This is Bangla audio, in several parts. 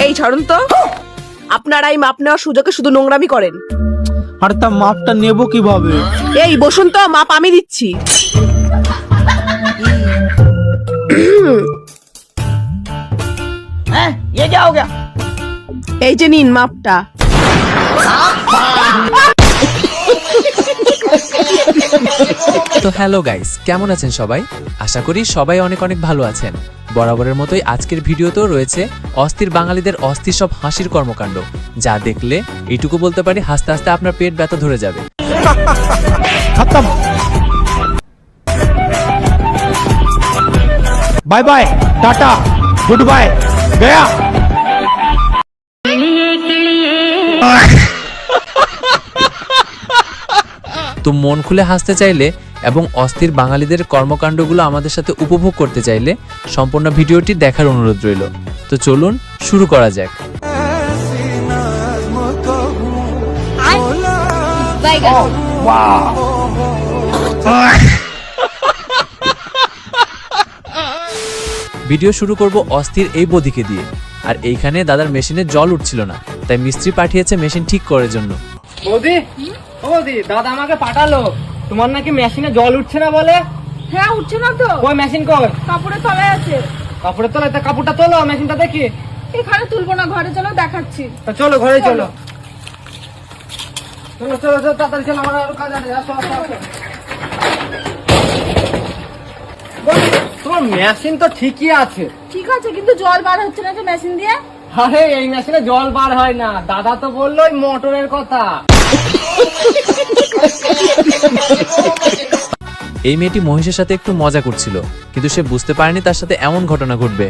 এই ছাড়ুন তো, আপনারা এই মাপ নেওয়ার সুযোগে শুধু নোংরামি করেন। আর তা মাপটা নেব কিভাবে? এই বসুন তো, মাপ আমি দিচ্ছি। এই যে নিন মাপটা। তো হ্যালো গাইস, কেমন আছেন সবাই? আশা করি সবাই অনেক অনেক ভালো আছেন। বরাবরের মতোই আজকের ভিডিওতেও রয়েছে অস্থির বাঙালিদের অস্থির সব হাসির কর্মকাণ্ড, যা দেখলে এইটুকু বলতে পারি হাসতে হাসতে আপনার পেট ব্যথা ধরে যাবে। Bye bye, tata, good bye, Gaya. তো মন খুলে হাসতে চাইলে এবং অস্থির বাঙালিদের কর্মকাণ্ডগুলো আমাদের সাথে উপভোগ করতে চাইলে সম্পূর্ণ ভিডিওটি দেখার অনুরোধ রইল। তো চলুন শুরু করা যাক। ভিডিও শুরু করব অস্থির এই বদিকে দিয়ে। আর এইখানে দাদার মেশিনে জল উঠছিল না, তাই মিস্ত্রি পাঠিয়েছে মেশিন ঠিক করার জন্য। বৌদি, ও বৌদি, দাদা আমাকে পাঠালো, তোমার নাকি মেশিনে জল উঠছে না বলে। হ্যাঁ, উঠছে না তো। ওই মেশিন কই? কাপড়ের তলায় আছে। কাপড়ের তলায়? তা কাপড়টা তোলো, মেশিনটা দেখি। এখানে তুলবো না, ঘরে চলো, দেখাচ্ছি। তা চলো, ঘরে চলো। চলো চলো চলো, তাড়াতাড়ি চলো, আমার আরো কাজ আছে। আসো আসো আসো। বৌদি, তোমার মেশিন তো ঠিকই আছে। ঠিক আছে, কিন্তু জল বার হচ্ছে না যে মেশিন দিয়ে। আরে এই মেশিনে জল বার হয় না, দাদা তো বললো ওই মোটরের কথা। এই মেয়েটি মহিষের সাথে একটু মজা করছিল, কিন্তু সে বুঝতে পারেনি তার সাথে এমন ঘটনা ঘটবে।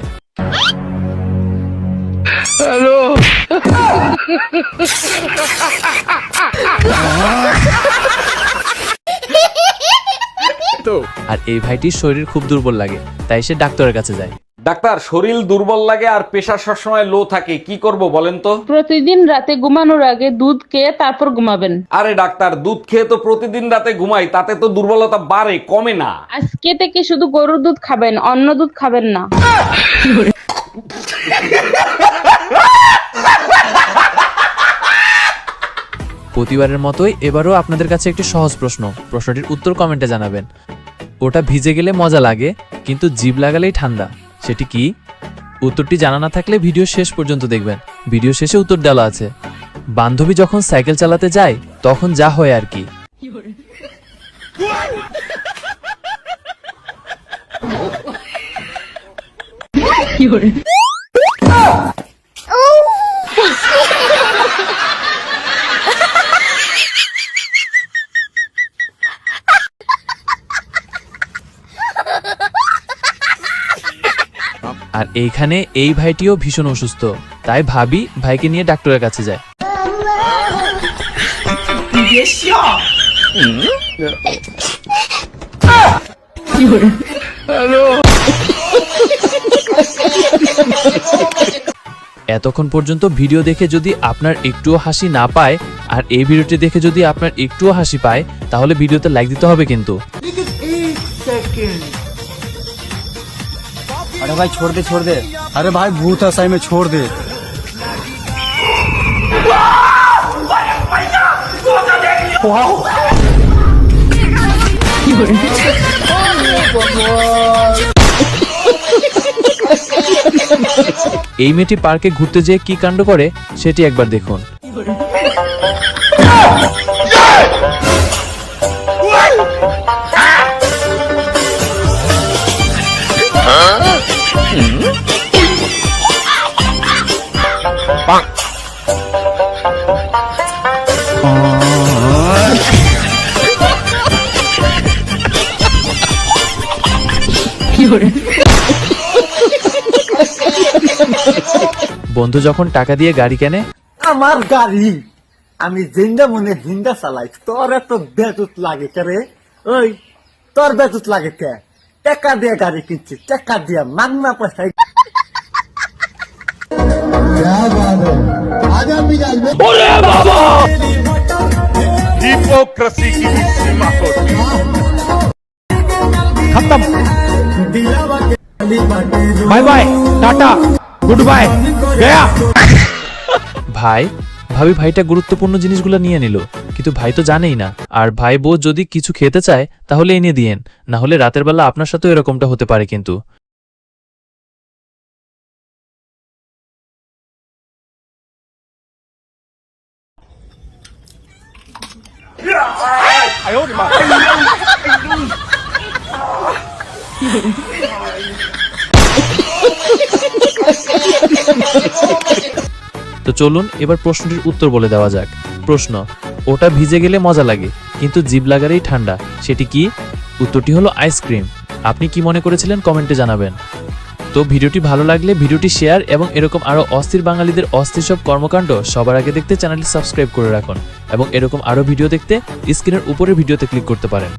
আর এই ভাইটির শরীর খুব দুর্বল লাগে, তাই সে ডাক্তারের কাছে যায়। ডাক্তার, শরীর দুর্বল লাগে আর প্রেশার সবসময় লো থাকে, কি করব বলেন তো? প্রতিদিন রাতে ঘুমানোর আগে দুধ খেয়ে তারপর ঘুমাবেন। আরে ডাক্তার, দুধ খেয়ে তো প্রতিদিন রাতে ঘুমাই, তাতে তো দুর্বলতা বাড়ে, কমে না। আজকে থেকে শুধু গরুর দুধ খাবেন, অন্য দুধ খাবেন না। প্রতিবারের মতোই এবারও আপনাদের কাছে একটি সহজ প্রশ্ন। প্রশ্নটির উত্তর কমেন্টে জানাবেন। ওটা ভিজে গেলে মজা লাগে, কিন্তু জিভ লাগালেই ঠান্ডা, সেটি কি? উত্তরটি জানা না থাকলে ভিডিও শেষ পর্যন্ত দেখবেন। ভিডিও শেষে উত্তর দেওয়া আছে। বান্ধবী যখন সাইকেল চালাতে যায় তখন যা হয় আর কি। আর এইখানে এই ভাইটিও ভীষণ অসুস্থ, তাই ভাবি ভাইকে নিয়ে ডাক্তারের কাছে যায়। এতক্ষণ পর্যন্ত ভিডিও দেখে যদি আপনার একটুও হাসি না পায়, আর এই ভিডিওটি দেখে যদি আপনার একটুও হাসি পায়, তাহলে ভিডিওতে লাইক দিতে হবে কিন্তু। अरे भाई छोड़ दे। अरे भाई भूत है सही में, छोड़ दे। এই মেয়েটি পার্কে ঘুরতে যেয়ে কি কাণ্ড করে সেটি একবার দেখুন। বন্ধু যখন টাকা দিয়ে গাড়ি কেনে, আমার গাড়ি আমি জিন্দা মনে জিন্দা চালাই, তোর এত বেজুত লাগে কে রে? ওই তোর বেজুত লাগে কে? টাকা দিয়ে গাড়ি কিনছি, টাকা দিয়ে মাগনা পয়সায়। ওরে বাবা! डेमोक्रेसी की सीमा होती है। खत्म, bye bye, tata, good bye, गया। ভাই ভাবি ভাইটা গুরুত্বপূর্ণ জিনিসগুলো নিয়ে নিল, কিন্তু ভাই তো জানেই না। আর ভাই বউ যদি কিছু খেতে চায় তাহলে এনে দিয়েন, না হলে রাতের বেলা আপনার সাথেও এরকমটা হতে পারে কিন্তু। তো চলুন এবার প্রশ্নটির উত্তর বলে দেওয়া যাক। প্রশ্ন, ওটা ভিজে গেলে মজা লাগে কিন্তু জিভ লাগালেই ঠান্ডা, সেটি কি? উত্তরটি হলো আইসক্রিম। আপনি কি মনে করেছিলেন কমেন্টে জানাবেন। তো ভিডিওটি ভালো লাগলে ভিডিওটি শেয়ার এবং এরকম আরো অস্থির বাঙালিদের অস্থির সব কর্মকাণ্ড সবার আগে দেখতে চ্যানেলটি সাবস্ক্রাইব করে রাখুন এবং এরকম আরো ভিডিও দেখতে স্ক্রিনের উপরের ভিডিওতে ক্লিক করতে পারেন।